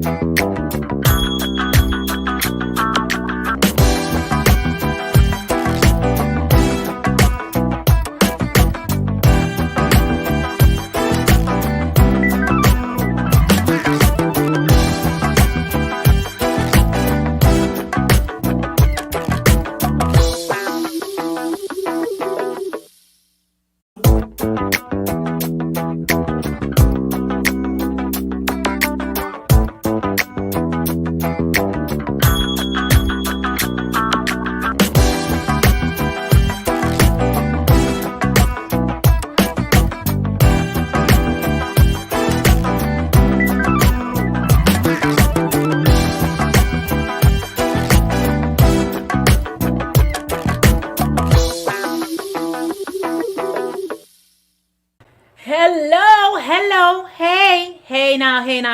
Hello,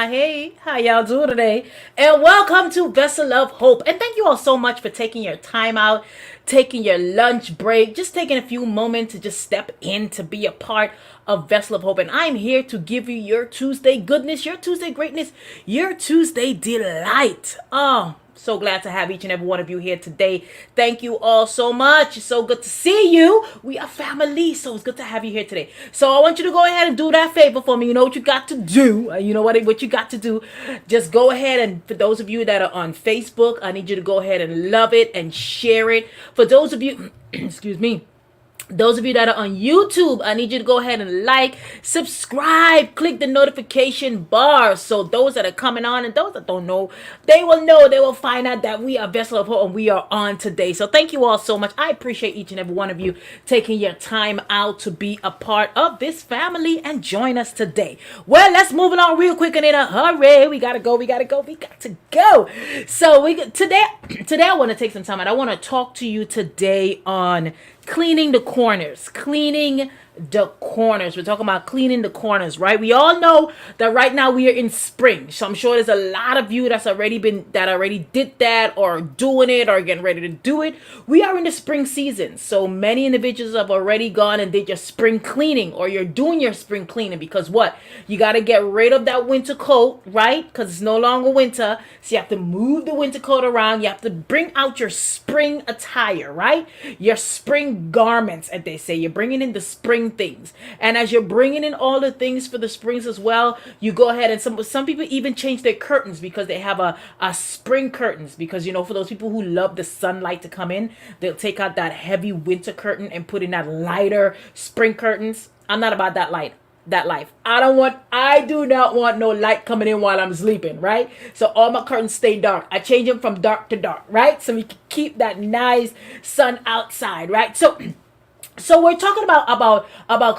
hey, how y'all doing today? And welcome to Vessel of Hope. And thank you all so much for taking your time out, taking your lunch break, just taking a few moments to just step in to be a part of Vessel of Hope. And I'm here to give you your Tuesday goodness, your Tuesday greatness, your Tuesday delight. Oh, so glad to have each and every one of you here today. Thank you all so much. It's so good to see you. We are family, so it's good to have you here today. So I want you to go ahead and do that favor for me. You know what you got to do. You know what you got to do. Just go ahead, and for those of you that are on Facebook, I need you to go ahead and love it and share it. For those of you, excuse me, those of you that are on YouTube, I need you to go ahead and like, subscribe, click the notification bar. So those that are coming on and those that don't know, they will find out that we are Vessel of Hope and we are on today. So thank you all so much. I appreciate each and every one of you taking your time out to be a part of this family and join us today. Well, let's move along real quick and in a hurry. We got to go. So today I want to take some time and I want to talk to you today on cleaning the corners. We're talking about cleaning the corners, right? We all know that right now we are in spring. So I'm sure there's a lot of you that already did that or doing it or getting ready to do it. We are in the spring season. So many individuals have already gone and did your spring cleaning, or you're doing your spring cleaning because what? You got to get rid of that winter coat, right? Because it's no longer winter. So you have to move the winter coat around. You have to bring out your spring attire, right? Your spring garments, as they say. You're bringing in the spring things, and as you're bringing in all the things for the springs as well, you go ahead and some people even change their curtains because they have a spring curtains, because for those people who love the sunlight to come in, they'll take out that heavy winter curtain and put in that lighter spring curtains. I'm not about that life. I do not want no light coming in while I'm sleeping, right? So all my curtains stay dark. I change them from dark to dark, right? So we can keep that nice sun outside, right? So we're talking about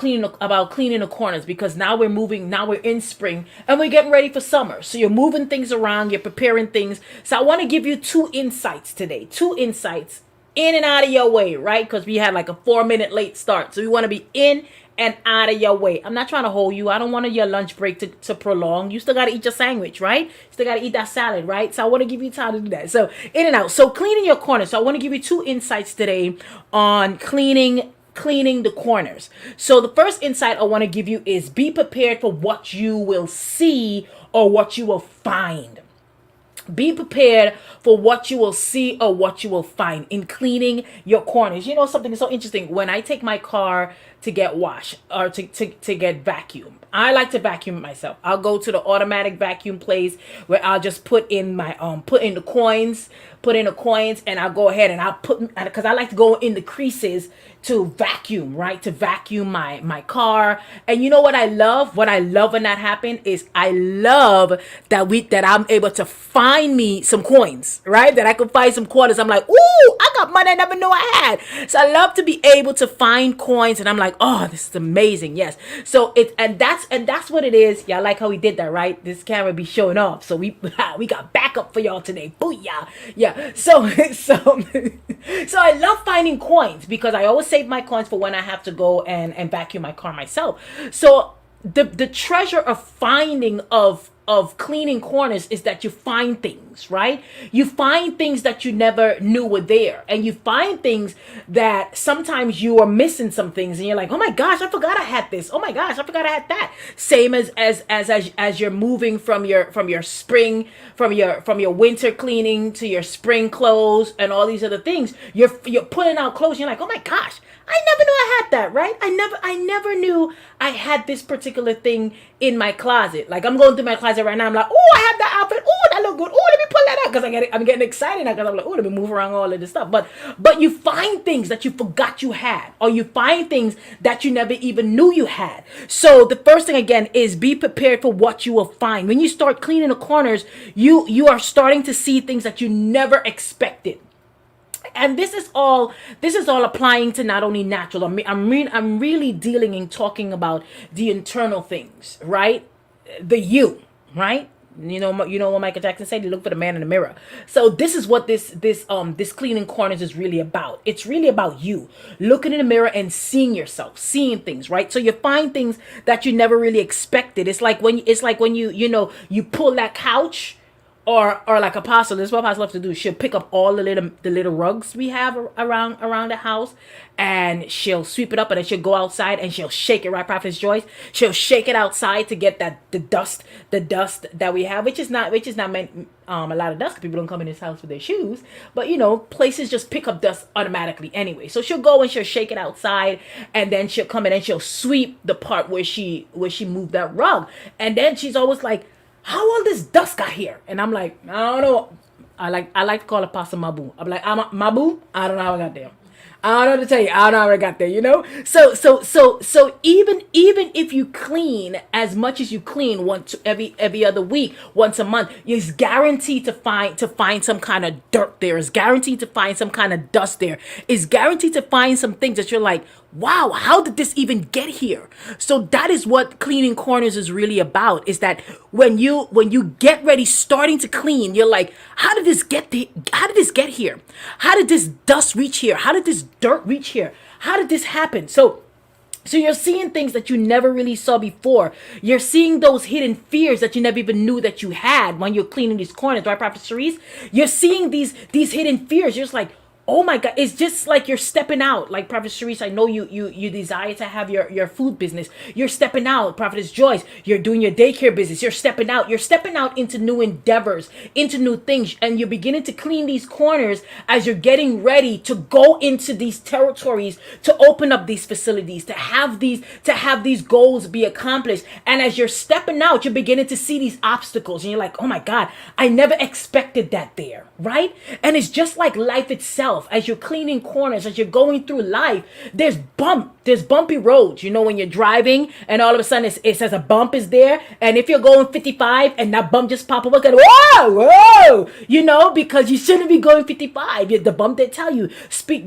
cleaning the corners, because now we're in spring and we're getting ready for summer. So you're moving things around, you're preparing things. So I want to give you two insights today. Two insights in and out of your way, right? Because we had like a 4-minute late start. So we want to be in and out of your way. I'm not trying to hold you. I don't want your lunch break to prolong. You still got to eat your sandwich, right? You still got to eat that salad, right? So I want to give you time to do that. So in and out. So cleaning your corners. So I want to give you two insights today on cleaning the corners. So the first insight I want to give you is be prepared for what you will see or what you will find. Be prepared for what you will see or what you will find in cleaning your corners. You know, something so interesting. When I take my car to get washed or to get vacuumed, I like to vacuum it myself. I'll go to the automatic vacuum place where I'll just put in the coins, and I'll go ahead and I'll because I like to go in the creases to vacuum, right? To vacuum my car. And you know what I love? What I love when that happens is I love that I'm able to find me some coins, right? That I can find some quarters. I'm like, ooh, I got money I never knew I had. So I love to be able to find coins, and I'm like, oh, this is amazing. Yes. So that's what it is. Y'all like how we did that, right? This camera be showing off. So we got backup for y'all today. Booyah. Yeah. So I love finding coins because I always save my coins for when I have to go and vacuum my car myself. So the treasure of finding of of cleaning corners is that you find things, right? You find things that you never knew were there, and you find things that sometimes you are missing some things, and you're like, oh my gosh, I forgot I had this. Oh my gosh, I forgot I had that. Same as you're moving from your spring, from your winter cleaning to your spring clothes and all these other things. You're pulling out clothes, and you're like, oh my gosh, I never knew I had that, right? I never knew I had this particular thing in my closet. Like, I'm going through my closet right now. I'm like, oh, I have that outfit. Oh, that look good. Oh, let me pull that out, because I'm getting excited now, because I'm like, oh, let me move around all of this stuff. But you find things that you forgot you had, or you find things that you never even knew you had. So the first thing again is be prepared for what you will find. When you start cleaning the corners, you are starting to see things that you never expected. And this is all applying to not only natural. I'm really dealing and talking about the internal things, right? The you, right? You know what Michael Jackson said, you look for the man in the mirror. So this is what this cleaning corners is really about. It's really about you looking in the mirror and seeing yourself, seeing things, right? So you find things that you never really expected. It's like when you pull that couch. Or like Apostle, this is what Apostle loves to do. She'll pick up all the little rugs we have around the house, and she'll sweep it up, and then she'll go outside and she'll shake it, right, Prophetess Joyce? She'll shake it outside to get the dust that we have, which is not meant a lot of dust, because people don't come in this house with their shoes, but places just pick up dust automatically anyway. So she'll go and she'll shake it outside, and then she'll come in and she'll sweep the part where she moved that rug, and then she's always like, how all this dust got here? And I'm like, I don't know. I like to call it Pastor Mabu. I'm like, Mabu, I don't know how I got there. I don't know what to tell you. I don't know how I got there, So even if you clean as much as you clean once every other week, once a month, you're guaranteed to find some kind of dirt there. Is guaranteed to find some kind of dust there. Is guaranteed to find some things that you're like, wow, how did this even get here? So that is what cleaning corners is really about, is that when you get ready, starting to clean, you're like, how did this get here? How did this dust reach here? How did this dirt reach here? How did this happen? So you're seeing things that you never really saw before. You're seeing those hidden fears that you never even knew that you had when you're cleaning these corners, right, Prophet Cherise? You're seeing these hidden fears. You're just like, oh my God, it's just like you're stepping out. Like Prophet Cherise, I know you desire to have your food business. You're stepping out. Prophetess Joyce, you're doing your daycare business. You're stepping out. You're stepping out into new endeavors, into new things. And you're beginning to clean these corners as you're getting ready to go into these territories, to open up these facilities, to have these goals be accomplished. And as you're stepping out, you're beginning to see these obstacles. And you're like, oh my God, I never expected that there, right? And it's just like life itself. As you're cleaning corners, as you're going through life, there's bumpy roads. When you're driving and all of a sudden it says a bump is there, and if you're going 55 and that bump just pop up, look at whoa, because you shouldn't be going 55. The bump, they tell you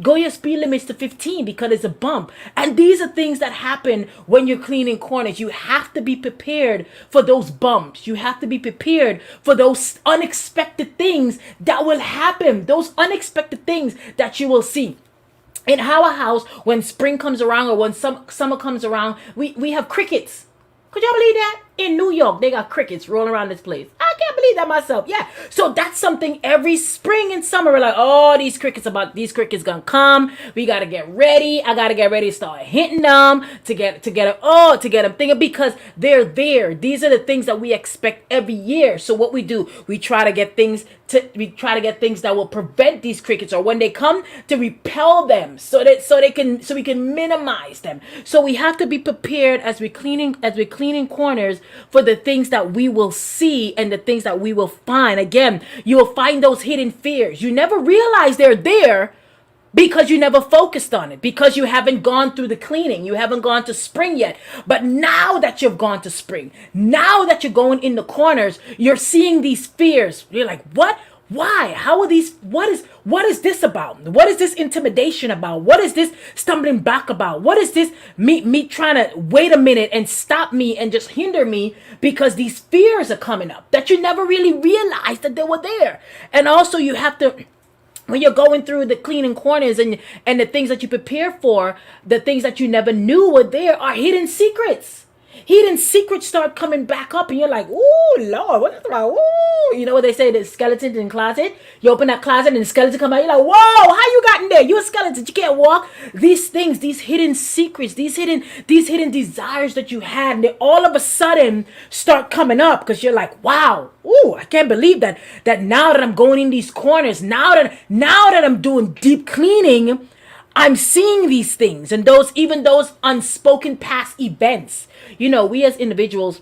go your speed limits to 15 because it's a bump. And these are things that happen when you're cleaning corners. You have to be prepared for those bumps. You have to be prepared for those unexpected things that will happen. Those unexpected things that you will see. In our house, when spring comes around or when summer comes around, we have crickets. Could y'all believe that? In New York, they got crickets rolling around this place. I can't believe that myself. Yeah. So that's something every spring and summer. We're like, oh, these crickets gonna come. We gotta get ready. I gotta get ready to start hitting them to get them thinking, because they're there. These are the things that we expect every year. So what we do, we try to get things that will prevent these crickets, or when they come, to repel them, so we can minimize them. So we have to be prepared as we're cleaning corners for the things that we will see and the things that we will find. Again, you will find those hidden fears. You never realize they're there because you never focused on it, because you haven't gone through the cleaning. You haven't gone to spring yet. But now that you've gone to spring, now that you're going in the corners, you're seeing these fears. You're like, what? Why? How are these? What is this about? What is this intimidation about? What is this stumbling back about? What is this me trying to wait a minute and stop me and just hinder me because these fears are coming up that you never really realized that they were there. And also you have to, when you're going through the cleaning corners and the things that you prepare for, the things that you never knew were there are hidden secrets. Hidden secrets start coming back up, and you're like, "Ooh, Lord, what is about?" Ooh, you know what they say? The skeleton in the closet. You open that closet, and the skeleton come out. You're like, "Whoa, how you got in there? You a skeleton? You can't walk." These things, these hidden secrets, these hidden desires that you had, and they all of a sudden start coming up because you're like, "Wow, ooh, I can't believe that. That now that I'm going in these corners, now that I'm doing deep cleaning." I'm seeing these things and those unspoken past events. We as individuals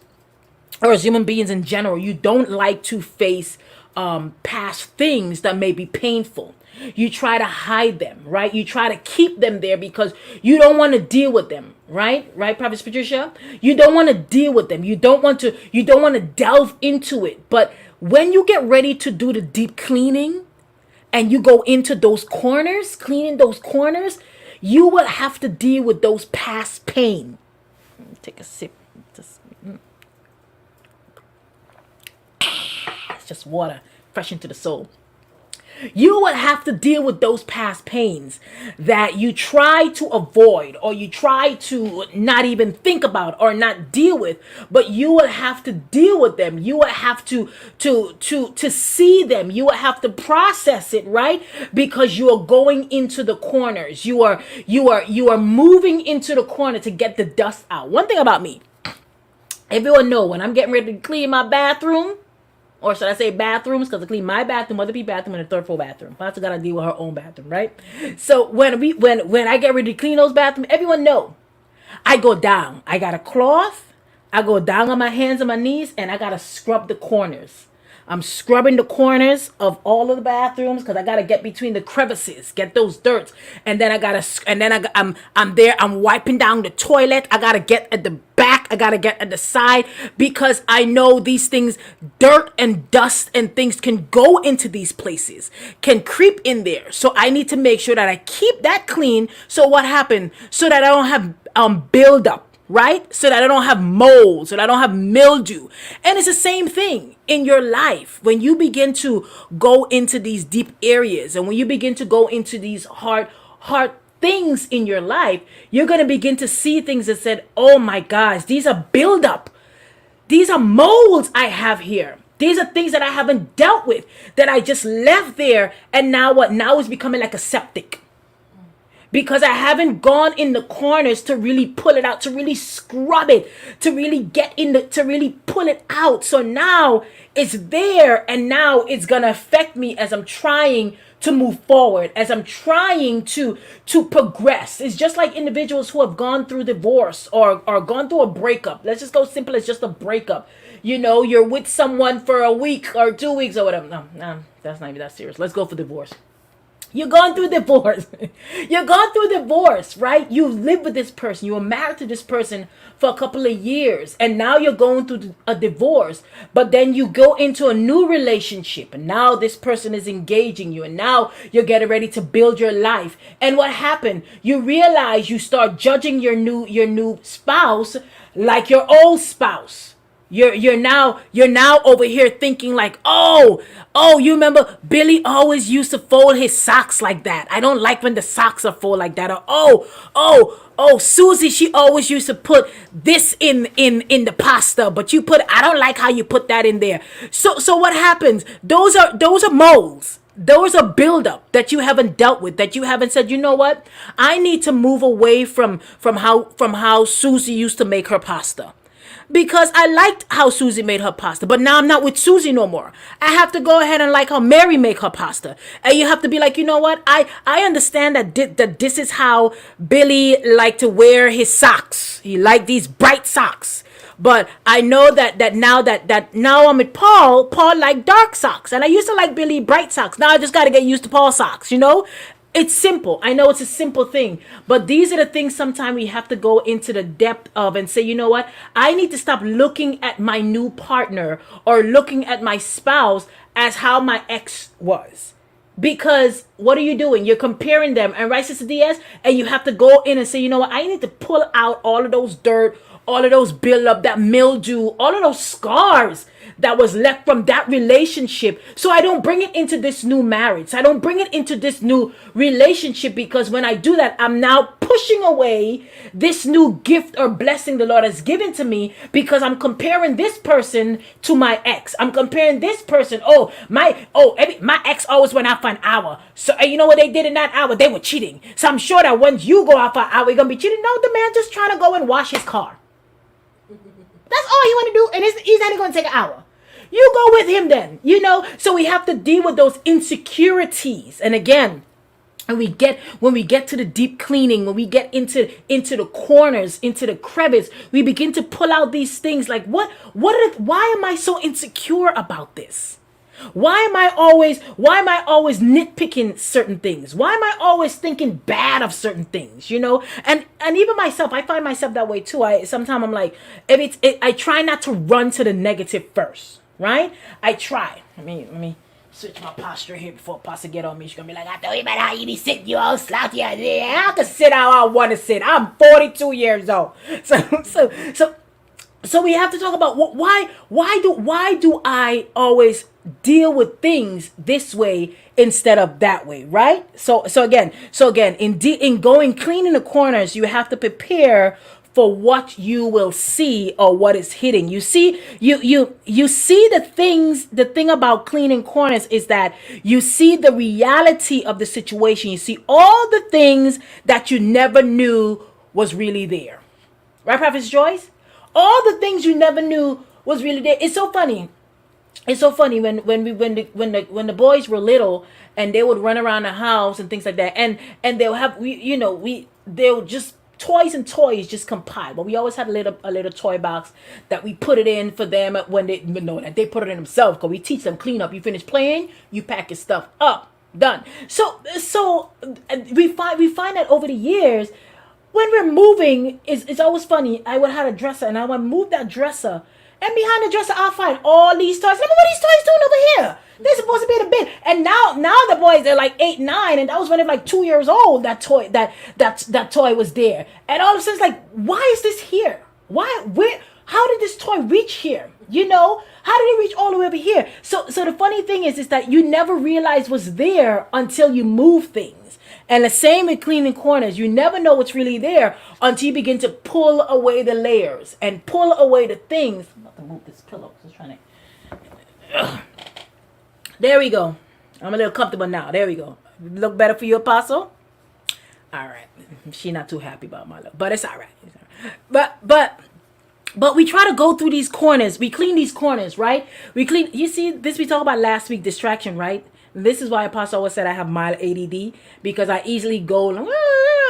or as human beings in general, you don't like to face past things that may be painful. You try to hide them, right? You try to keep them there because you don't want to deal with them, right? Right, Prophet Patricia? You don't want to deal with them. You don't want to delve into it. But when you get ready to do the deep cleaning, and you go into those corners, cleaning those corners, you will have to deal with those past pain. Take a sip. It's just water, fresh into the soul. You will have to deal with those past pains that you try to avoid or you try to not even think about or not deal with, but you will have to deal with them. You will have to see them. You will have to process it, right? Because you are going into the corners. You are moving into the corner to get the dust out. One thing about me, everyone know when I'm getting ready to clean my bathroom, or should I say bathrooms? Because I clean my bathroom, other people's bathroom, and the third floor bathroom. Pastor got to deal with her own bathroom, right? So when I get ready to clean those bathrooms, everyone know I go down. I got a cloth. I go down on my hands and my knees, and I got to scrub the corners. I'm scrubbing the corners of all of the bathrooms because I gotta get between the crevices, get those dirts, and then I'm wiping down the toilet. I gotta get at the back. I gotta get at the side because I know these things, dirt and dust and things can go into these places, can creep in there. So I need to make sure that I keep that clean. So what happened? So that I don't have build up. Right? So that I don't have mold, so that I don't have mildew. And it's the same thing in your life. When you begin to go into these deep areas and when you begin to go into these hard things in your life, you're going to begin to see things that said, oh my gosh, these are buildup. These are molds I have here. These are things that I haven't dealt with, that I just left there. And now what? Now it's becoming like a septic. Because I haven't gone in the corners to really pull it out, to really scrub it, to really to really pull it out. So now it's there, and now it's gonna affect me as I'm trying to move forward, as I'm trying to progress. It's just like individuals who have gone through divorce or gone through a breakup. Let's just go simple as just a breakup. You're with someone for a week or 2 weeks or whatever. No, that's not even that serious. Let's go for divorce. You're going through divorce. You're going through divorce, right? You live with this person. You were married to this person for a couple of years. And now you're going through a divorce. But then you go into a new relationship. And now this person is engaging you. And now you're getting ready to build your life. And what happened? You realize you start judging your new spouse like your old spouse. You're now over here thinking like, oh, you remember Billy always used to fold his socks like that. I don't like when the socks are folded like that. Or Susie, she always used to put this in the pasta, but I don't like how you put that in there. So what happens? Those are molds. Those are buildup that you haven't dealt with, that you haven't said, you know what? I need to move away from how Susie used to make her pasta. Because I liked how Susie made her pasta, but now I'm not with Susie no more. I have to go ahead and like how Mary make her pasta. And you have to be like, you know what? I understand that this is how Billy liked to wear his socks. He liked these bright socks. But I know that now I'm with Paul liked dark socks. And I used to like Billy bright socks. Now I just got to get used to Paul socks, It's simple. I know it's a simple thing, but these are the things sometimes we have to go into the depth of and say, you know what? I need to stop looking at my new partner or looking at my spouse as how my ex was. Because what are you doing? You're comparing them. And right, Sister Diaz? And you have to go in and say, you know what? I need to pull out all of those dirt, all of those buildup, that mildew, all of those scars that was left from that relationship. So I don't bring it into this new marriage. I don't bring it into this new relationship, because when I do that, I'm now pushing away this new gift or blessing the Lord has given to me, because I'm comparing this person to my ex. I'm comparing this person. My ex always went out for an hour. So you know what they did in that hour? They were cheating. So I'm sure that once you go out for an hour, you're gonna be cheating. No, the man just trying to go and wash his car. That's all he want to do, and he's only going to take an hour. You go with him then, So we have to deal with those insecurities. And again, when we get to the deep cleaning, when we get into the corners, into the crevice, we begin to pull out these things like, why am I so insecure about this? Why am I always nitpicking certain things? Why am I always thinking bad of certain things? And even myself, I find myself that way too. Sometimes I'm like, I try not to run to the negative first, right? I try. Let me switch my posture here before Pastor get on me. She's gonna be like, I thought you better how you be sitting, you all slouchy. I can sit how I want to sit. I'm 42 years old. So we have to talk about why do I always deal with things this way instead of that way, right? So again, in going clean in the corners, you have to prepare for what you will see or what is hitting. You see, you see the things. The thing about cleaning corners is that you see the reality of the situation. You see all the things that you never knew was really there, right, Prophet Joyce? All the things you never knew was really there. It's so funny. It's so funny when the boys were little and they would run around the house and things like that, and they'll have they'll just toys just compile. But we always had a little toy box that we put it in for them when they put it in themselves, because we teach them clean up. You finish playing, you pack your stuff up, done. So we find that over the years, when we're moving, it's always funny. I would have a dresser, and I would move that dresser, and behind the dresser, I'll find all these toys. Remember what these toys doing over here? They're supposed to be in the bin. And now the boys, they're like 8, 9, and that was when they're like 2 years old. That toy was there, and all of a sudden, it's like, why is this here? How did this toy reach here? How did it reach all the way over here? So the funny thing is that you never realize what's there until you move things. And the same with cleaning corners. You never know what's really there until you begin to pull away the layers and pull away the things. I'm about to move this pillow. Just trying to. There we go. I'm a little comfortable now. There we go. Look better for you, Apostle? All right. She's not too happy about my look, but it's all right. But we try to go through these corners. We clean these corners, right? You see, this we talked about last week, distraction, right? This is why Apostle always said I have mild ADD, because I easily go,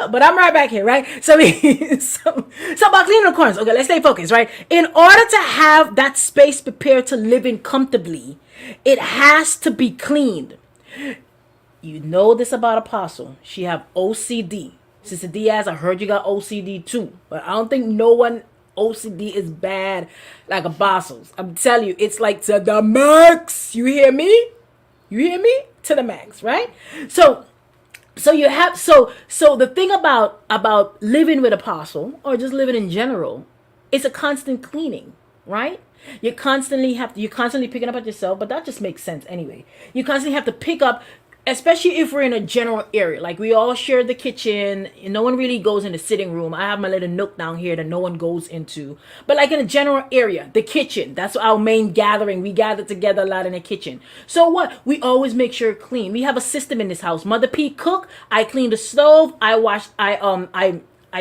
but I'm right back here, right? So about cleaning the corners. Okay, let's stay focused, right? In order to have that space prepared to live in comfortably, it has to be cleaned. You know this about Apostle. She have OCD. Sister Diaz, I heard you got OCD too, but I don't think no one OCD is bad like Apostles. I'm telling you, it's like to the max. You hear me? To the max, right? So the thing about living with Apostle, or just living in general, it's a constant cleaning, right? You're constantly picking up at yourself, but that just makes sense anyway. You constantly have to pick up, especially if we're in a general area. Like we all share the kitchen. No one really goes in the sitting room. I have my little nook down here that no one goes into. But like in a general area, the kitchen, that's our main gathering. We gather together a lot in the kitchen. So what? We always make sure it's clean. We have a system in this house. Mother P cook. I clean the stove. I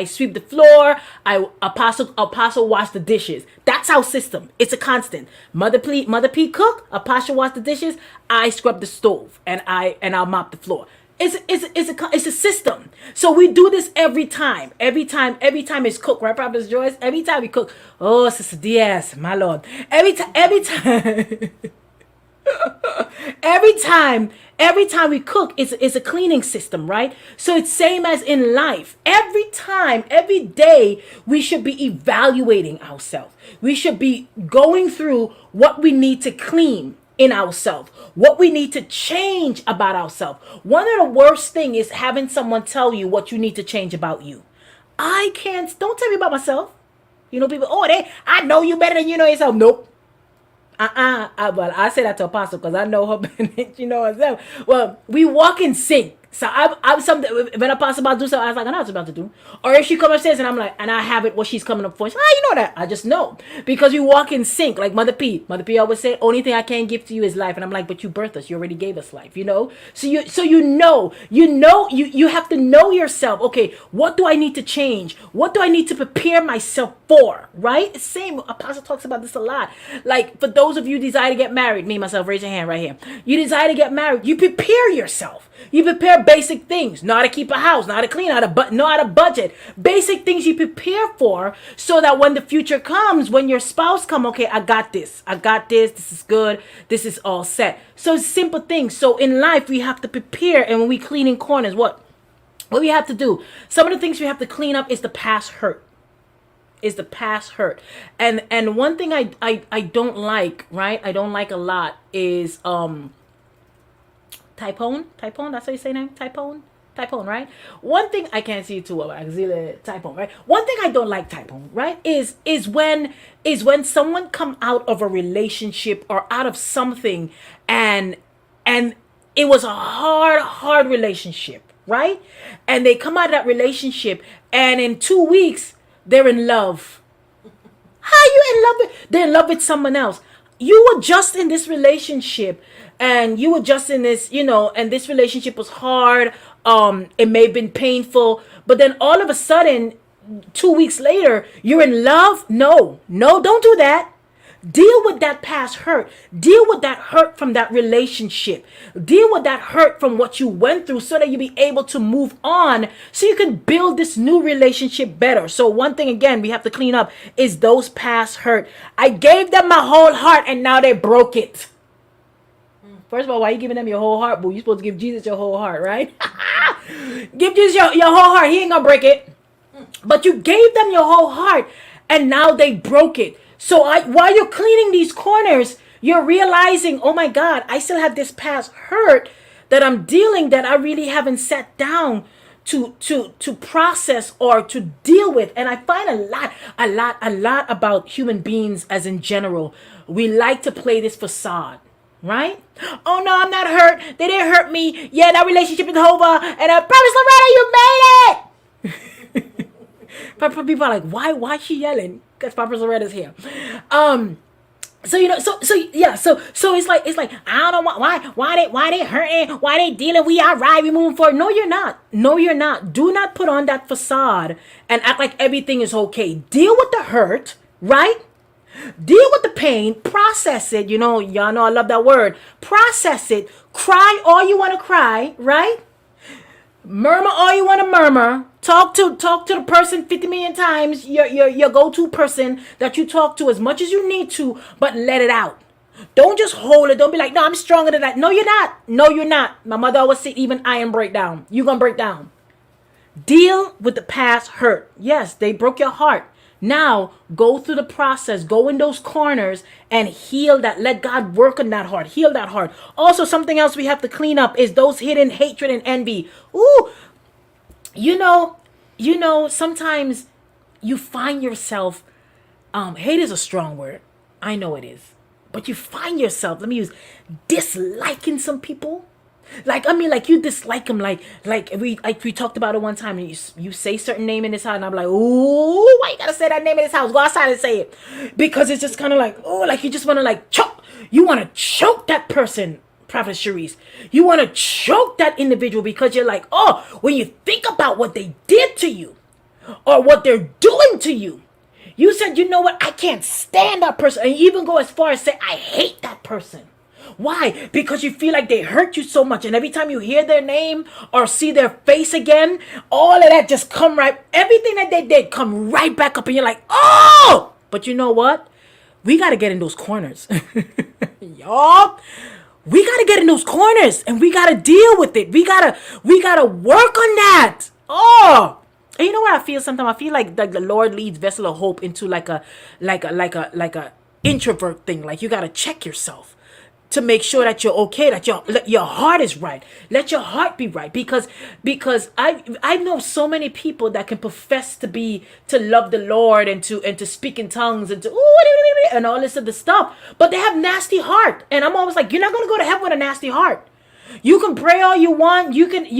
sweep the floor. Apostle wash the dishes. That's our system. It's a constant. Mother P cook. Apostle wash the dishes. I scrub the stove, and I'll mop the floor. It's a system. So we do this every time. Every time it's cooked, right, Prophet Joyce? Every time we cook. Oh, Sister Diaz, my Lord. Every time. Every time we cook, it's a cleaning system, right? So it's same as in life. Every day, we should be evaluating ourselves. We should be going through what we need to clean in ourselves, what we need to change about ourselves. One of the worst things is having someone tell you what you need to change about you. Don't tell me about myself. People, I know you better than you know yourself. Nope. Well, I say that to Apostle because I know her. You know herself. Well, we walk in sync. So I'm something when Apostle about to do something, I was like, I know what I'm about to do. Or if she comes upstairs and I'm like, and I have it what she's coming up for. She's like, you know that. I just know. Because we walk in sync. Like Mother P. Mother P always say, only thing I can't give to you is life. And I'm like, but you birthed us. You already gave us life, you know? So you have to know yourself. Okay, what do I need to change? What do I need to prepare myself for? Right? Same. Apostle talks about this a lot. Like for those of you who desire to get married, me, myself, raise your hand right here. You desire to get married. You prepare yourself. You prepare basic things, know how to keep a house, know how to clean, know how to budget. Basic things you prepare for so that when the future comes, when your spouse come, okay, I got this, this is good, this is all set. So simple things. So in life, we have to prepare. And when we clean in corners, what we have to do, some of the things we have to clean up is the past hurt. And one thing I don't like, right? I don't like a lot is Typone, that's how you say name? Typone, right? One thing I can't see too well, Typone, right? One thing I don't like Typone, right? Is when someone come out of a relationship or out of something and it was a hard relationship, right? And they come out of that relationship and in 2 weeks they're in love. How you in love with? They're in love with someone else. You were just in this relationship and you were just in this, and this relationship was hard. It may have been painful, but then all of a sudden, 2 weeks later, you're in love. No, don't do that. Deal with that past hurt. Deal with that hurt from that relationship. Deal with that hurt from what you went through so that you be able to move on so you can build this new relationship better. So one thing, again, we have to clean up is those past hurt. I gave them my whole heart and now they broke it. First of all, why are you giving them your whole heart, boo? You're supposed to give Jesus your whole heart, right? Give Jesus your whole heart. He ain't gonna break it. But you gave them your whole heart and now they broke it. So while you're cleaning these corners, you're realizing, oh my God, I still have this past hurt that I'm dealing that I really haven't sat down to process or to deal with. And I find a lot about human beings as in general. We like to play this facade. Right? Oh no, I'm not hurt. They didn't hurt me. Yeah, that relationship is over. And I promise Loretta, you made it. People are like, why is she yelling? Because Papa Loretta's here. So it's like I don't know why they hurting, why they dealing. We all right, we moving forward. No, you're not. Do not put on that facade and act like everything is okay. Deal with the hurt, right? Deal with the pain, process it. Y'all know I love that word. Process it. Cry all you want to cry, right? Murmur all you want to murmur. Talk to the person 50 million times. Your go-to person that you talk to as much as you need to, but let it out. Don't just hold it. Don't be like, no, I'm stronger than that. No, you're not. No, you're not. My mother always said, even iron break down. You're going to break down. Deal with the past hurt. Yes, they broke your heart. Now, go through the process, go in those corners and heal that. Let God work on that heart. Heal that heart. Also, something else we have to clean up is those hidden hatred and envy. Ooh, sometimes you find yourself, hate is a strong word. I know it is. But you find yourself, disliking some people. Like you dislike them, like we talked about it one time. And you say certain name in this house, and I'm like, ooh, why you gotta say that name in this house? Go outside and say it, because it's just kind of like, oh, like you just want to choke. You want to choke that person, Prophet Sharice. You want to choke that individual because you're like, oh, when you think about what they did to you, or what they're doing to you, you said, you know what? I can't stand that person, and you even go as far as say, I hate that person. Why? Because you feel like they hurt you so much. And every time you hear their name or see their face again, all of that just everything that they did come right back up. And you're like, oh! But you know what? We got to get in those corners. Y'all, we got to get in those corners and we got to deal with it. We got to work on that. Oh! And you know what I feel sometimes? I feel like the Lord leads Vessel of Hope into like a introvert thing. Like you got to check yourself to make sure that you're okay, that your heart is right. Let your heart be right, because I know so many people that can profess to love the Lord and to speak in tongues and to and all this other stuff. But they have nasty heart. And I'm always like, you're not going to go to heaven with a nasty heart. You can pray all you want. You can read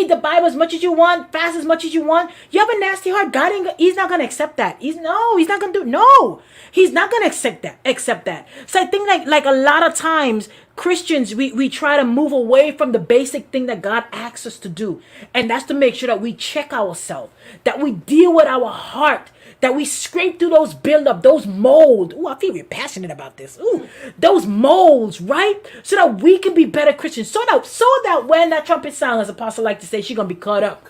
the Bible as much as you want, fast as much as you want. You have a nasty heart. God he's not gonna accept that. He's not gonna do. No, he's not gonna accept that. So I think like a lot of times Christians we try to move away from the basic thing that God asks us to do, and that's to make sure that we check ourselves, that we deal with our heart, that we scrape through those buildup, those mold. Ooh, I feel really passionate about this. Ooh, those molds, right? So that we can be better Christians. So that when that trumpet sounds, as Apostle like to say, she's gonna be caught up.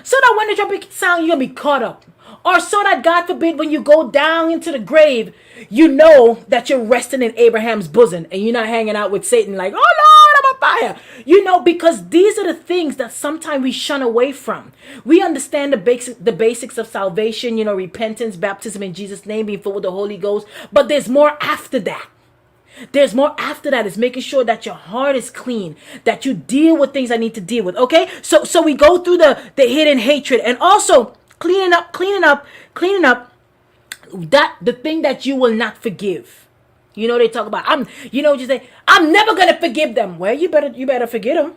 So that when the trumpet sounds, you're gonna be caught up. Or so that, God forbid, when you go down into the grave, you know that you're resting in Abraham's bosom and you're not hanging out with Satan like, oh Lord, I'm on fire. You know, because these are the things that sometimes we shun away from. We understand the basics of salvation, you know, repentance, baptism in Jesus' name, being filled with the Holy Ghost. But there's more after that. There's more after that. It's making sure that your heart is clean, that you deal with things I need to deal with. Okay, so we go through the hidden hatred, and also cleaning up that the thing that you will not forgive. You know, they talk about just say, I'm never gonna forgive them. Well, you better forgive them.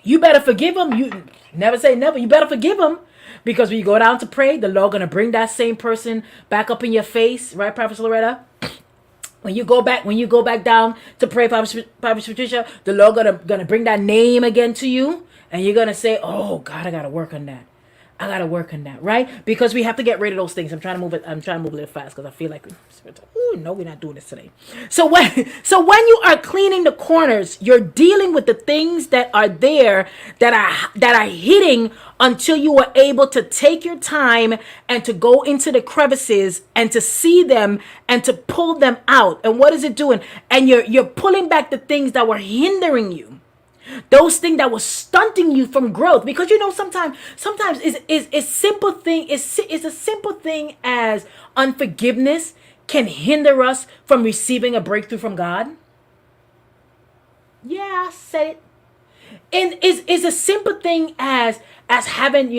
You better forgive them. You never say never. You better forgive them. Because when you go down to pray, the Lord gonna bring that same person back up in your face, right, Prophet Loretta? When you go back down to pray, Prophet Patricia, the Lord gonna bring that name again to you, and you're gonna say, "Oh God, I gotta work on that. I gotta work on that," right? Because we have to get rid of those things. I'm trying to move a little fast because I feel like, no, we're not doing this today. So when you are cleaning the corners, you're dealing with the things that are there that are hitting until you are able to take your time and to go into the crevices and to see them and to pull them out. And what is it doing? And you're pulling back the things that were hindering you. Those things that were stunting you from growth, because you know sometimes is simple thing is a simple thing as unforgiveness can hinder us from receiving a breakthrough from God. Yeah, I said it. And is a simple thing as having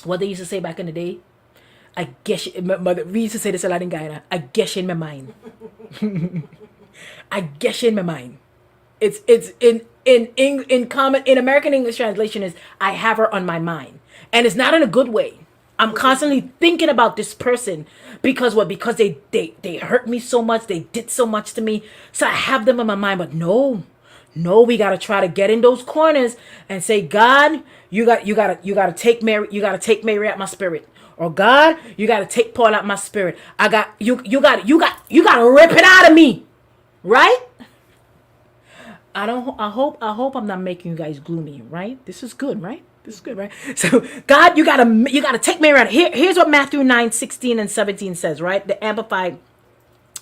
what they used to say back in the day. I guess we used to say this a lot in Guyana. I guess in my mind. I guess in my mind. It's in common in American English translation is I have her on my mind, and it's not in a good way. I'm constantly thinking about this person because they hurt me so much, they did so much to me, so I have them in my mind. But no, we gotta try to get in those corners and say, God, you gotta take Mary out my spirit. Or God, you gotta take Paul out my spirit. You gotta rip it out of me. Right? I hope I'm not making you guys gloomy, right? This is good, right? This is good, right? So God, you gotta take me around. Here's what Matthew 9:16 and 17 says, right? The Amplified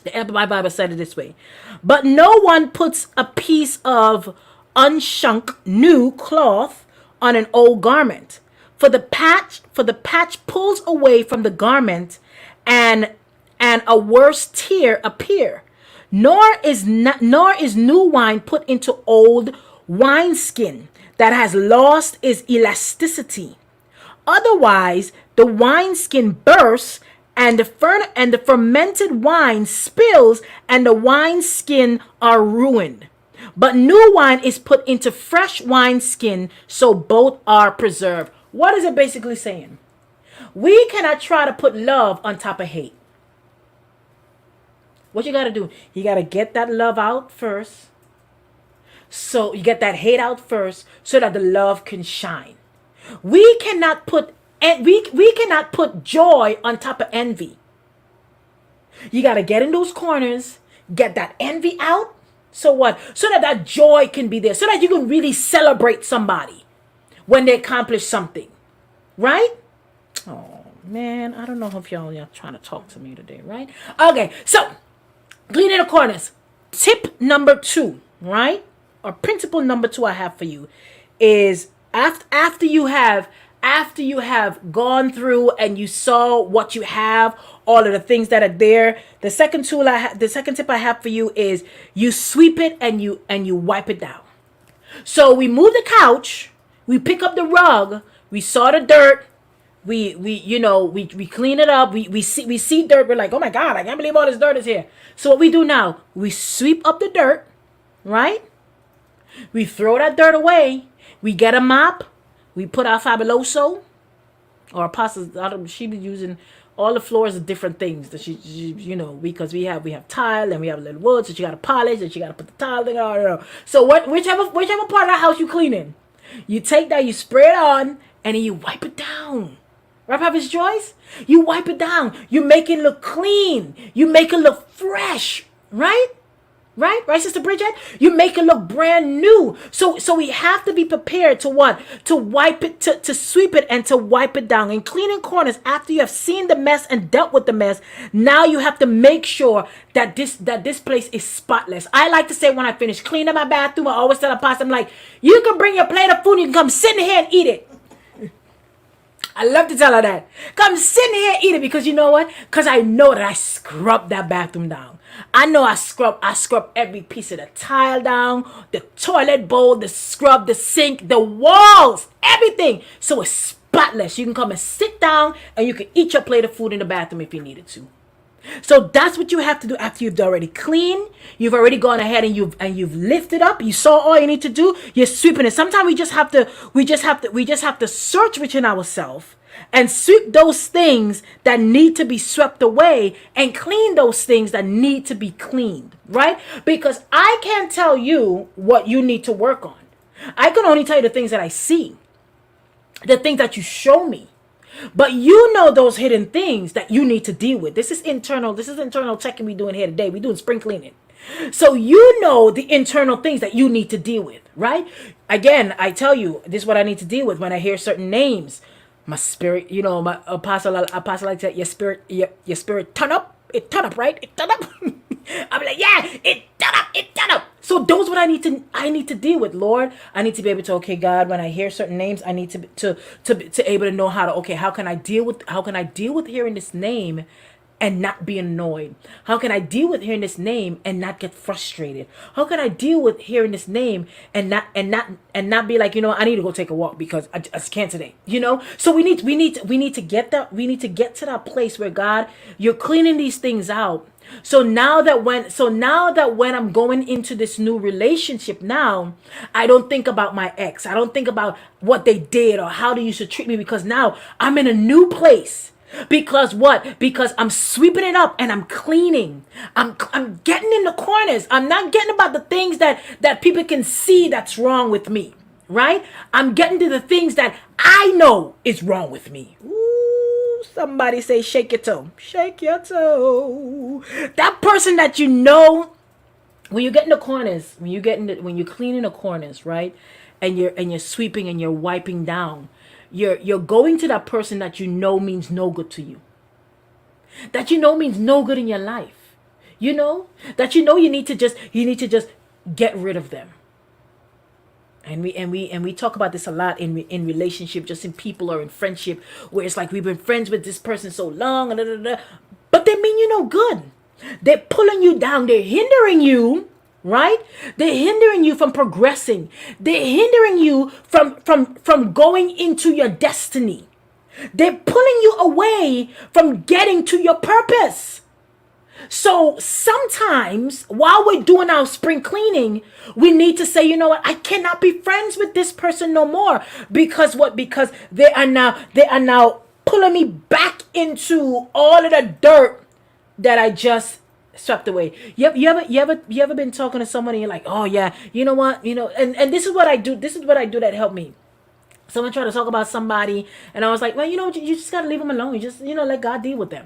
Bible said it this way. But no one puts a piece of unshunk new cloth on an old garment. For the patch pulls away from the garment and a worse tear appear. Nor is new wine put into old wineskin that has lost its elasticity. Otherwise, the wineskin bursts and the fermented wine spills and the wineskin are ruined. But new wine is put into fresh wineskin, so both are preserved. What is it basically saying? We cannot try to put love on top of hate. What you got to do? You got to get that love out first. So you get that hate out first so that the love can shine. We cannot put joy on top of envy. You got to get in those corners, get that envy out. So what? So that joy can be there. So that you can really celebrate somebody when they accomplish something. Right? Oh, man. I don't know if y'all trying to talk to me today, right? Okay, so cleaning the corners. Tip number 2, right? Or principle number 2 I have for you is after you have gone through and you saw what you have, all of the things that are there. The second tip I have for you is you sweep it and you wipe it down. So we move the couch, we pick up the rug, We saw the dirt. We clean it up. We see dirt. We're like, oh my God, I can't believe all this dirt is here. So what we do now, we sweep up the dirt, right? We throw that dirt away. We get a mop. We put our Fabuloso or pasta. She be using all the floors of different things that because we have tile and we have a little wood, so she got to polish and she got to put the tile thing on. So whichever part of the house you cleaning, you take that, you spray it on, and then you wipe it down. Right, Prophet Joyce? You wipe it down. You make it look clean. You make it look fresh. Right? Right, Sister Bridget? You make it look brand new. So we have to be prepared to what? To wipe it, to sweep it, and to wipe it down. And cleaning corners, after you have seen the mess and dealt with the mess, now you have to make sure that this place is spotless. I like to say when I finish cleaning my bathroom, I always tell the pastor, I'm like, you can bring your plate of food, you can come sit in here and eat it. I love to tell her that. Come sit in here and eat it, because you know what? Because I know that I scrubbed that bathroom down. I know I scrub every piece of the tile down, the toilet bowl, the scrub, the sink, the walls, everything. So it's spotless. You can come and sit down and you can eat your plate of food in the bathroom if you needed to. So that's what you have to do after you've already cleaned. You've already gone ahead and you've lifted up. You saw all you need to do. You're sweeping it. Sometimes we just have to search within ourselves and sweep those things that need to be swept away and clean those things that need to be cleaned, right? Because I can't tell you what you need to work on. I can only tell you the things that I see, the things that you show me. But you know those hidden things that you need to deal with. This is internal checking we're doing here today. We're doing spring cleaning. So you know the internal things that you need to deal with, right? Again, I tell you, this is what I need to deal with when I hear certain names. My spirit, my apostle like that, your spirit turn up. It turn up, right? It turn up. I'm like, yeah, it turn up. So those what I need to deal with, Lord. I need to be able to, okay, God, when I hear certain names, I need to able to know how to, okay, how can I deal with hearing this name and not be annoyed? How can I deal with hearing this name and not get frustrated? How can I deal with hearing this name and not be like, I need to go take a walk because I just can't today, So we need to get to that place where, God, you're cleaning these things out. So now that when I'm going into this new relationship now, I don't think about my ex. I don't think about what they did or how they used to treat me, because now I'm in a new place. Because what? Because I'm sweeping it up and I'm cleaning. I'm getting in the corners. I'm not getting about the things that people can see that's wrong with me, right? I'm getting to the things that I know is wrong with me. Ooh, somebody say shake your toe. Shake your toe. That person that when you get in the corners, when you're cleaning the corners, right? And you're sweeping and you're wiping down. You're going to that person that means no good to you. That means no good in your life. That you need to just get rid of them. And we talk about this a lot in relationship, just in people or in friendship, where it's like we've been friends with this person so long, but they mean you no good. They're pulling you down. They're hindering you. Right? They're hindering you from progressing. They're hindering you from going into your destiny. They're pulling you away from getting to your purpose. So sometimes while we're doing our spring cleaning, we need to say, you know what? I cannot be friends with this person no more. Because what? Because they are now pulling me back into all of the dirt that I just swept away. You ever been talking to someone and you're like, oh yeah, you know what, and this is what I do. This is what I do that helped me. Someone tried to talk about somebody, and I was like, well, you just gotta leave them alone. You just let God deal with them.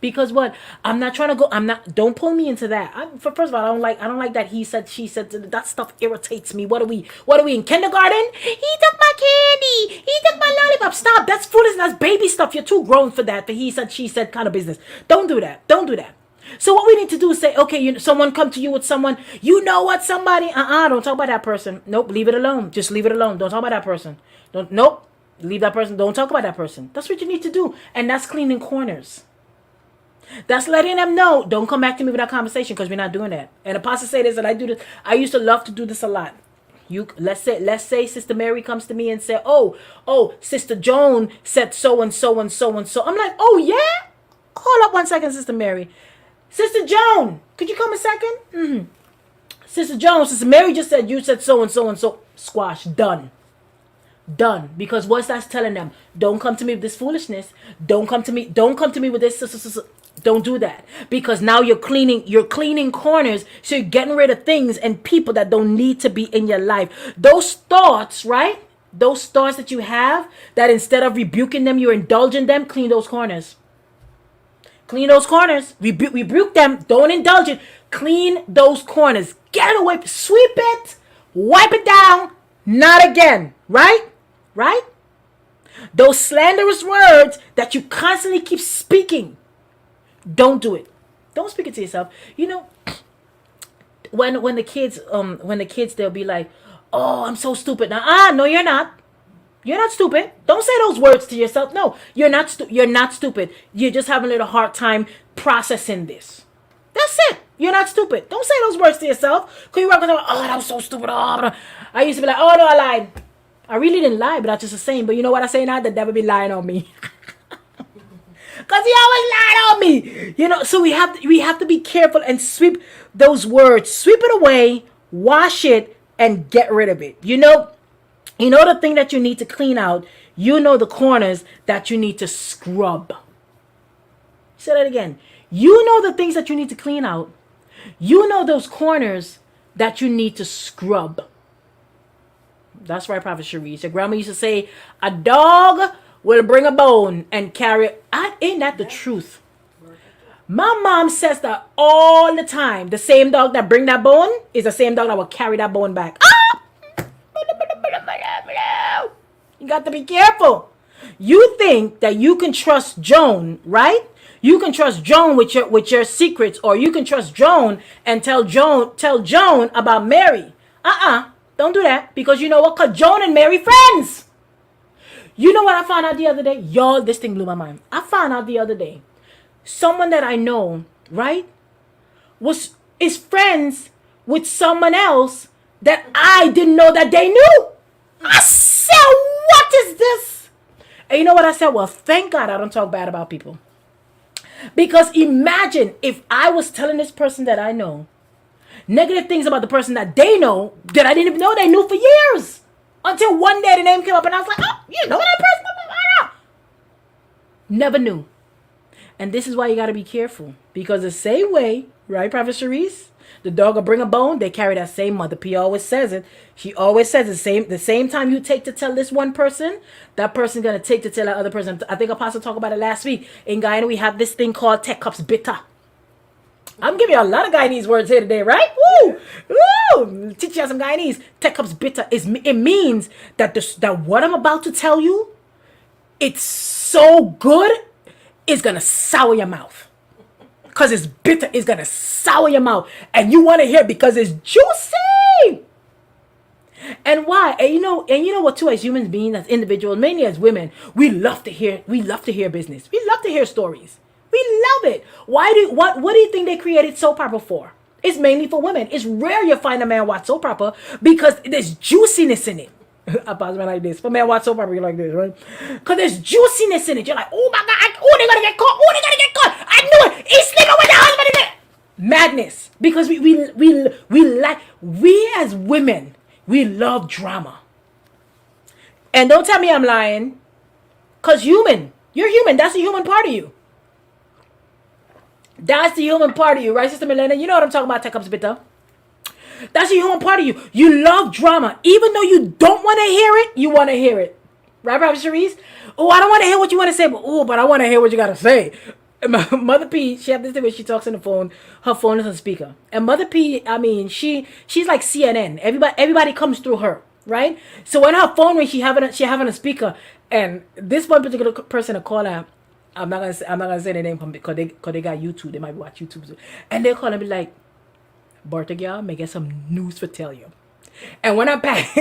Because what? I'm not trying to go. Don't pull me into that. First of all, I don't like that he said, she said. That stuff irritates me. What are we in kindergarten? He took my candy. He took my lollipop. Stop. That's foolish. That's baby stuff. You're too grown for that. For he said, she said kind of business. Don't do that. Don't do that. So what we need to do is say, okay, someone come to you with someone, somebody, don't talk about that person. Nope, leave it alone. Just leave it alone. Don't talk about that person. Nope, leave that person. Don't talk about that person. That's what you need to do. And that's cleaning corners. That's letting them know, don't come back to me with that conversation, because we're not doing that. And Apostle say this, and I do this. I used to love to do this a lot. let's say Sister Mary comes to me and say, oh, Sister Joan said so and so and so and so. I'm like, oh yeah? Hold up one second, Sister Mary. Sister Joan, could you come a second? Mm-hmm. Sister Joan, Sister Mary just said you said so and so and so. Squash. Done. Because what's that telling them? Don't come to me with this foolishness. Don't come to me with this. Don't do that. Because now you're cleaning corners. So you're getting rid of things and people that don't need to be in your life. Those thoughts, right? Those thoughts that you have, that instead of rebuking them, you're indulging them. Clean those corners. Rebuke them. Don't indulge it. Clean those corners. Get it away. Sweep it. Wipe it down. Not again. Right? Those slanderous words that you constantly keep speaking. Don't do it. Don't speak it to yourself. You know, when the kids they'll be like, oh, I'm so stupid. Now, no, you're not. You're not stupid. Don't say those words to yourself. No, you're not stupid. You're just having a little hard time processing this. That's it. You're not stupid. Don't say those words to yourself. Because you're walking around, oh, that was so stupid. Oh, I used to be like, oh, no, I lied. I really didn't lie, but that's just the same. But you know what I say now? The devil be lying on me. Because he always lied on me. You know, so we have to be careful and sweep those words. Sweep it away, wash it, and get rid of it. You know the thing that you need to clean out. You know the corners that you need to scrub. Say that again. You know the things that you need to clean out. You know those corners that you need to scrub. That's right, Prophet Cherise. Your grandma used to say, a dog will bring a bone and carry it. Ain't that the truth? My mom says that all the time. The same dog that bring that bone is the same dog that will carry that bone back. You got to be careful. You think that you can trust Joan, right? You can trust Joan with your secrets, or you can trust Joan and tell Joan about Mary. Don't do that, because you know what? Because Joan and Mary friends. You know what I found out the other day? Y'all, this thing blew my mind. I found out the other day, someone that I know, right, is friends with someone else that I didn't know that they knew. I said, what is this? And you know what I said? Well, thank God I don't talk bad about people. Because imagine if I was telling this person that I know negative things about the person that they know that I didn't even know they knew for years. Until one day the name came up and I was like, oh, you know that person? Never knew. And this is why you got to be careful. Because the same way, right, Prophet Cherise? The dog will bring a bone. They carry that same. Mother P always says it. She always says the same time you take to tell this one person, that person's going to take to tell that other person. I think Apostle talked about it last week. In Guyana, we have this thing called tech cups bitter. I'm giving you a lot of Guyanese words here today, right? Woo! Woo! Teach you some Guyanese. Tech cups bitter. It means that that what I'm about to tell you, it's so good, it's going to sour your mouth. Because it's bitter, it's going to sour your mouth. And you want to hear it because it's juicy. And why? And you know what too, as human beings, as individuals, mainly as women, we love to hear business. We love to hear stories. We love it. What do you think they created soap opera for? It's mainly for women. It's rare you find a man watch soap opera because there's juiciness in it. I pause man like this. For man watch soap opera, you're like this, right? Because there's juiciness in it. You're like, oh my God, they're gonna get caught. Oh, they're gonna get caught. I knew it. He's sleeping with the husband. Madness. Because we as women, we love drama. And don't tell me I'm lying. Because you're human. That's the human part of you. That's the human part of you, right, Sister Milena? You know what I'm talking about, Tech Ups Bitter. That's the human part of you. You love drama. Even though you don't want to hear it, you want to hear it. Right, Prophet Cherise? Oh, I don't want to hear what you want to say, but I want to hear what you got to say. Mother P, she has this thing where she talks on the phone. Her phone is on speaker. And Mother P, I mean, she's like CNN. Everybody comes through her, right? So when her phone rings, she having a speaker. And this one particular person, a caller, I'm not gonna say their name because they got YouTube. They might watch YouTube. And they call and be like, Bertha girl, may get some news for tell you. And when I'm back,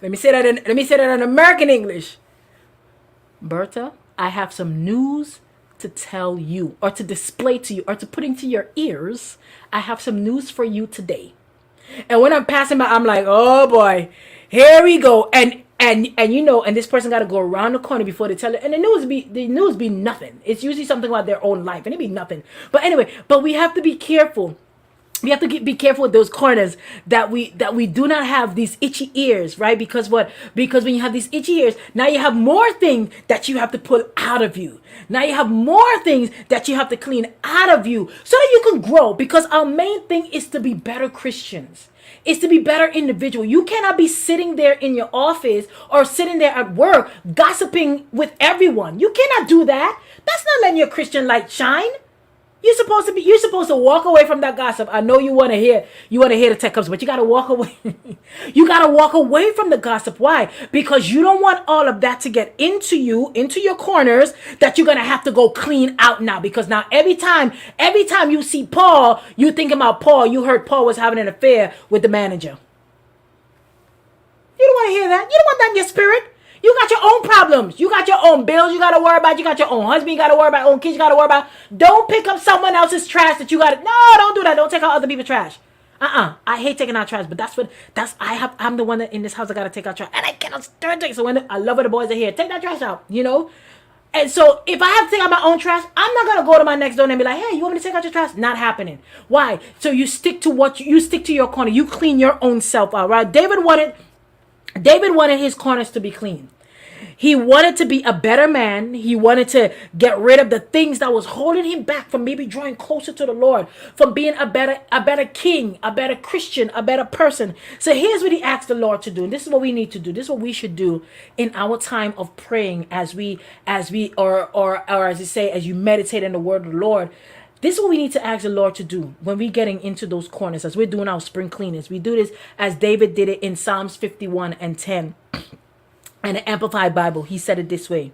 let me say that in American English. Bertha, I have some news to tell you, or to display to you, or to put into your ears. I have some news for you today. And when I'm passing by, I'm like, oh boy, here we go. And you know, and this person got to go around the corner before they tell it. And the news be nothing. It's usually something about their own life, and it be nothing. But anyway, but we have to be careful. We have to be careful with those corners that we do not have these itchy ears, right? Because what? Because when you have these itchy ears, now you have more things that you have to pull out of you. Now you have more things that you have to clean out of you so that you can grow. Because our main thing is to be better Christians. Is to be better individual. You cannot be sitting there in your office or sitting there at work gossiping with everyone. You cannot do that. That's not letting your Christian light shine. You're supposed to walk away from that gossip. I know you want to hear the tech ups, but you got to walk away. You got to walk away from the gossip. Why? Because you don't want all of that to get into you, into your corners, that you're going to have to go clean out now. Because now every time you see Paul, you think about Paul. You heard Paul was having an affair with the manager. You don't want to hear that. You don't want that in your spirit. You got your own problems. You got your own bills you got to worry about. You got your own husband you got to worry about. Own kids you got to worry about. Don't pick up someone else's trash that you got to. No, don't do that. Don't take out other people's trash. I hate taking out trash, but I'm the one that in this house I got to take out trash. And I cannot stand it. So when I love it, the boys are here. Take that trash out, you know? And so if I have to take out my own trash, I'm not going to go to my next door and be like, hey, you want me to take out your trash? Not happening. Why? So you stick to you stick to your corner. You clean your own self out, right? David wanted his corners to be clean. He wanted to be a better man. He wanted to get rid of the things that was holding him back from maybe drawing closer to the Lord, from being a better king, a better Christian, a better person. So here's what he asked the Lord to do. And this is what we need to do. This is what we should do in our time of praying as you meditate in the word of the Lord. This is what we need to ask the Lord to do when we're getting into those corners, as we're doing our spring cleanings. We do this as David did it in Psalms 51:10. And the Amplified Bible, he said it this way: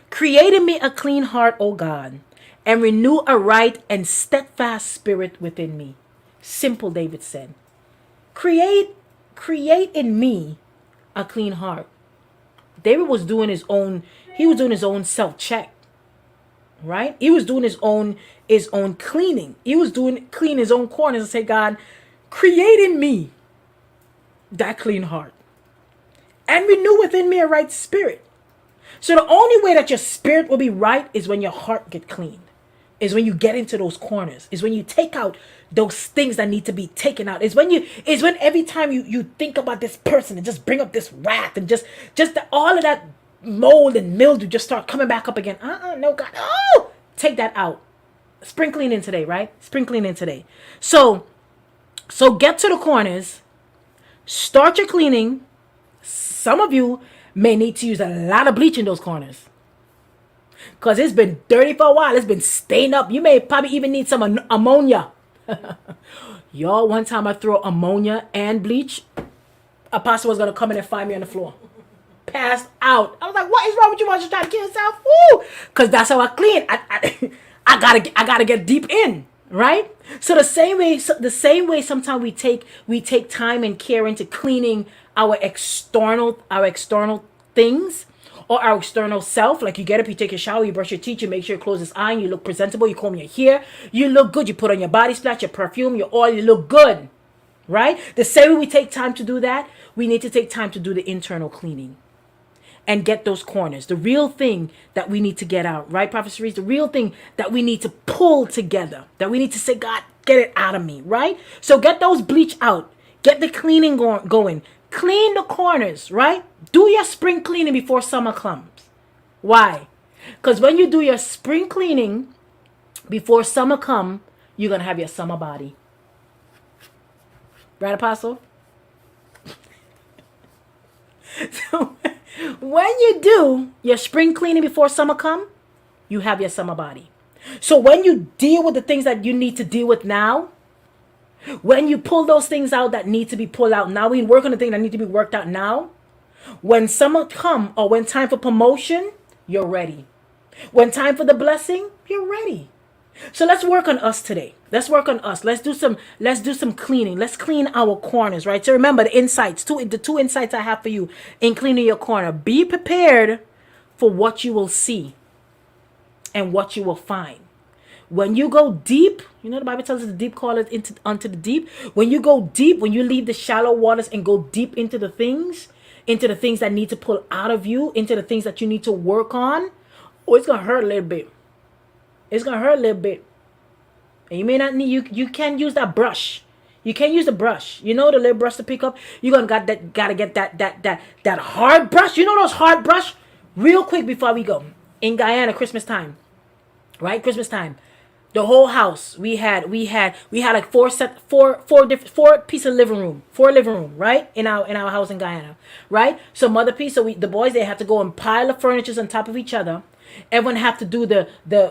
create in me a clean heart, O God, and renew a right and steadfast spirit within me. Simple, David said. Create in me a clean heart. David was doing his own self-check, right? He was doing his own cleaning. He was clean his own corners and say, God, create in me that clean heart. And renew within me a right spirit. So the only way that your spirit will be right is when your heart get clean. Is when you get into those corners. Is when you take out those things that need to be taken out. Is when every time you think about this person and just bring up this wrath and just all of that mold and mildew just start coming back up again. No, God. Oh, take that out. Spring cleaning today, right? Spring cleaning today. So get to the corners. Start your cleaning. Some of you may need to use a lot of bleach in those corners, because it's been dirty for a while. It's been stained up. You may probably even need some ammonia. Y'all, one time I threw ammonia and bleach. Apostle was going to come in and find me on the floor, passed out. I was like, what is wrong with you? Want you trying to kill yourself? Woo! Because that's how I clean. I gotta get deep in. Right? So the same way sometimes we take time and care into cleaning our external things, or our external self. Like you get up, you take a shower, you brush your teeth, you make sure your clothes is on, you look presentable, you comb your hair, you look good, you put on your body splash, your perfume, your oil, you look good. Right? The same way we take time to do that, we need to take time to do the internal cleaning. And get those corners. The real thing that we need to get out. Right, Prophet Cerise? The real thing that we need to pull together. That we need to say, God, get it out of me. Right? So get those bleach out. Get the cleaning going. Clean the corners. Right? Do your spring cleaning before summer comes. Why? Because when you do your spring cleaning before summer comes, you're going to have your summer body. Right, Apostle? So when you do your spring cleaning before summer come, you have your summer body. So when you deal with the things that you need to deal with now, when you pull those things out that need to be pulled out now, we work on the things that need to be worked out now, when summer come or when time for promotion, you're ready. When time for the blessing, you're ready. So let's work on us today. Let's work on us. Let's do some cleaning. Let's clean our corners, right? So remember the insights, the two insights I have for you in cleaning your corner. Be prepared for what you will see and what you will find. When you go deep, you know the Bible tells us the deep calleth into unto the deep. When you go deep, when you leave the shallow waters and go deep into the things that need to pull out of you, into the things that you need to work on, oh, it's gonna hurt a little bit. It's gonna hurt a little bit. And you may not need you can't use that brush. You can't use the brush. You know the little brush to pick up? You're gonna gotta get that hard brush. You know those hard brush? Real quick before we go. In Guyana, Christmas time. Right? Christmas time. The whole house, we had like four piece of living room, right? In our house in Guyana, right? So mother piece, so the boys, they have to go and pile the furnitures on top of each other. Everyone have to do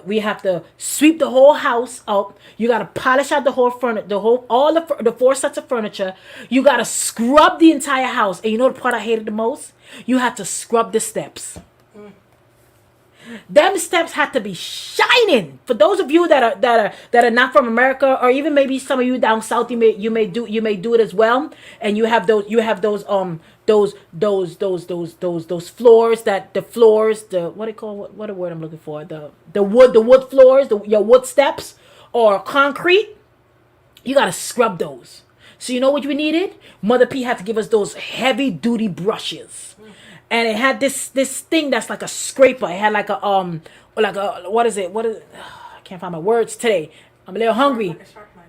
we have to sweep the whole house up. You got to polish out the whole furniture, the four sets of furniture. You got to scrub the entire house. And you know the part I hated the most? You have to scrub the steps. Them steps had to be shining. For those of you that are not from America, or even maybe some of you down south, you may do it as well. And you have those floors, what do you call, what a word I'm looking for, the wood floors, your wood steps or concrete. You gotta scrub those. So you know what we needed? Mother P had to give us those heavy duty brushes. And it had this thing that's like a scraper. It had like a what is it? I can't find my words today. I'm a little hungry.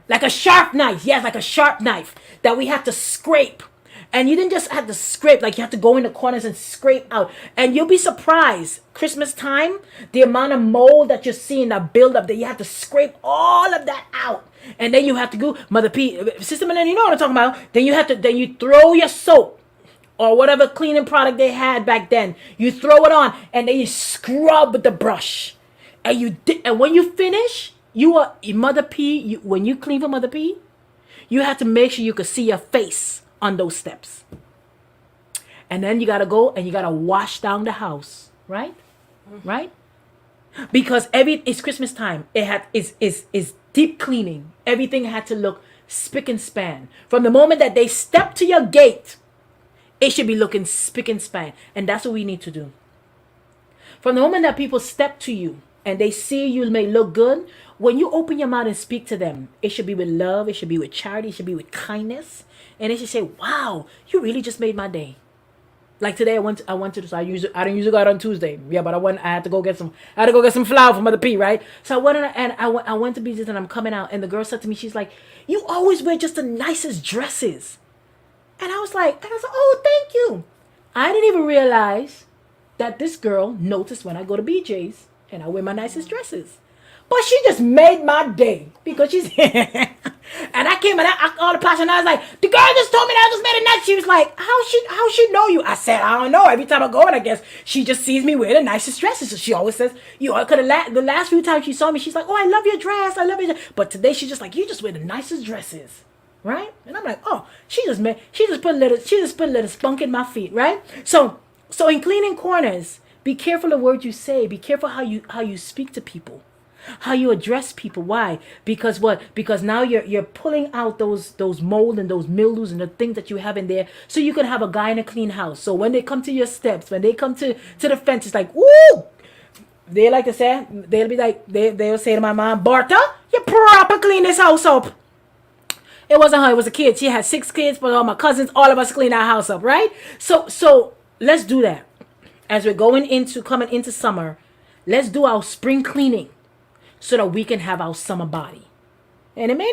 Like a sharp knife. Yes, like a sharp knife that we had to scrape. And you didn't just have to scrape, like you have to go in the corners and scrape out. And you'll be surprised, Christmas time, the amount of mold that you're seeing that build up, that you have to scrape all of that out. And then you have to go, Mother P, Sister Melanie, you know what I'm talking about. Then you throw your soap or whatever cleaning product they had back then. You throw it on and then you scrub with the brush. And when you finish, Mother P, when you clean for Mother P, you have to make sure you can see your face on those steps. And then you got to go and you got to wash down the house, right? Right? Because it's Christmas time. It's deep cleaning. Everything had to look spick and span. From the moment that they step to your gate, it should be looking spick and span. And that's what we need to do. From the moment that people step to you and they see you may look good, when you open your mouth and speak to them, it should be with love, it should be with charity, it should be with kindness. And they should say, wow, you really just made my day. Like today I went to the store. I don't usually go out on Tuesday. Yeah, but I had to go get some flour from Mother P, right? So I went to BJ's and I'm coming out and the girl said to me, she's like, you always wear just the nicest dresses. And I was like, oh, thank you. I didn't even realize that this girl noticed when I go to BJ's and I wear my nicest dresses. But she just made my day because she's and I came and I called the pastor and I was like, the girl just told me that I just made a night. She was like, how she know you? I said, I don't know. Every time I go and I guess she just sees me wear the nicest dresses. So she always says, because the last few times she saw me, she's like, oh, I love your dress. I love your dress. But today she's just like, you just wear the nicest dresses. Right? And I'm like, oh, she just put a little spunk in my feet, right? So in cleaning corners, be careful of words you say. Be careful how you speak to people, how you address people. Why? Because what? Because now you're pulling out those mold and those mildews and the things that you have in there, so you can have a guy in a clean house. So when they come to your steps, when they come to the fence, it's like, woo! They like to say, they'll say to my mom, Barta, you proper clean this house up. It wasn't her, it was a kid. She had 6 kids, but all my cousins, all of us clean our house up, right? So let's do that. As we're coming into summer, let's do our spring cleaning so that we can have our summer body. And it may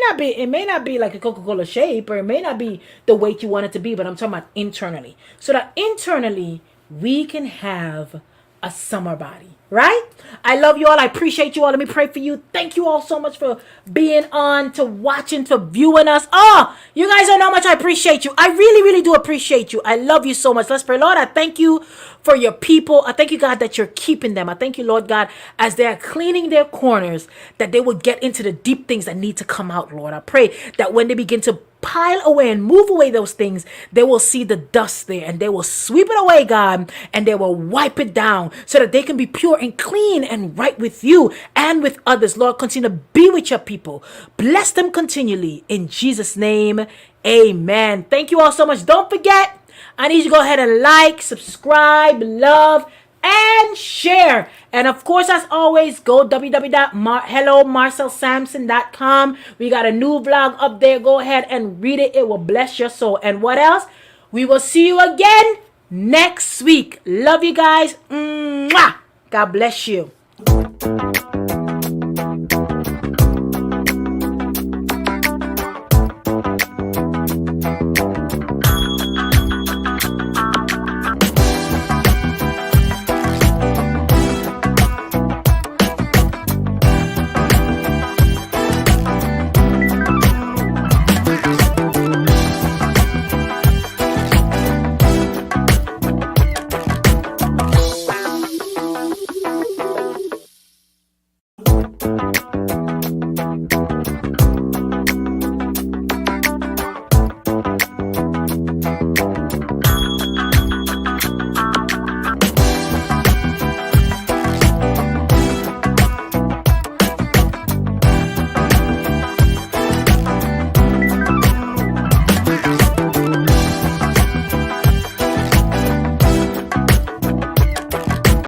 not be like a Coca-Cola shape, or it may not be the weight you want it to be, but I'm talking about internally. So that internally we can have a summer body. Right? I love you all. I appreciate you all. Let me pray for you. Thank you all so much for being on, to watching, to viewing us. Oh, you guys don't know how much I appreciate you. I really, really do appreciate you. I love you so much. Let's pray. Lord, I thank you for your people. I thank you, God, that you're keeping them. I thank you, Lord God, as they're cleaning their corners, that they will get into the deep things that need to come out, Lord. I pray that when they begin to pile away and move away those things, they will see the dust there and they will sweep it away, God, and they will wipe it down so that they can be pure and clean and right with you and with others. Lord, continue to be with your people. Bless them continually. In Jesus' name, amen. Thank you all so much. Don't forget, I need you to go ahead and like, subscribe, love, and share. And of course, as always, go www.hellomarcelsampson.com. We got a new vlog up there. Go ahead and read it. It will bless your soul. And what else? We will see you again next week. Love you guys. Mwah! God bless you.